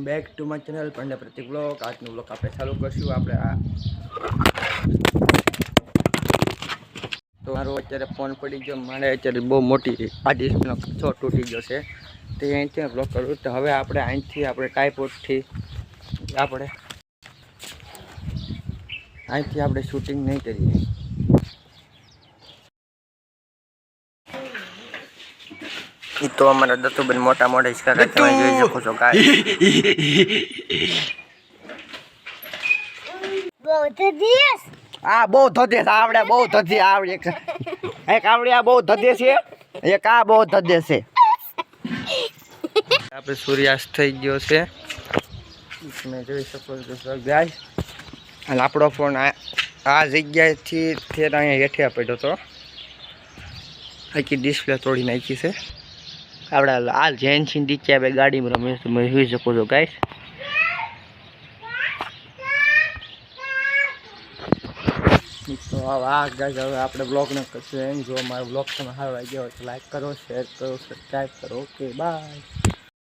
Back to my channel Pandya Pratik blog. આજનો blog આપણે ચાલુ કરશું। આપણે આ તો મારો અત્યારે ફોન પડી ગયો, મારે અત્યારે બહુ મોટી આ ડિસ્પ્લેનો કચો તૂટી ગયો છે, તે અહીંથી બ્લોગ કરું। તો હવે આપણે અહીંથી આપણે ટ્રાયપોડથી આપણે શૂટિંગ નહીં કરીએ। તો અમારા દત્તુબેન મોટા મોટા હિસકા તમે જોઈ શકો છો ગાય। આ બહુ ધધે આવડે, બહુ ધધી આવડે, એક આવડે આ બહુ ધધે છે, એક આ બહુ ધધે છે। આપણે સૂર્યાસ્ત થઈ ગયો છે, તમે જોઈ શકો છો ગાય। અને આપણો ફોન આ જગ્યાએથી ફેર અહીંયા હેઠે પડ્યો હતો, આખી ડિસ્પ્લે તોડી નાખી છે। આપણે આ જેન્ટ્સ નીચે આપણે ગાડીમાં રમે તમે જોઈ શકો છો ગાઈસ। તો આ ગાઈસ હવે આપણે બ્લોગને કરશું એમ। જો અમારો બ્લોગ તમને સારો લાગ્યો હોય તો લાઈક કરો, શેર કરો, સબસ્ક્રાઈબ કરો। Okay bye.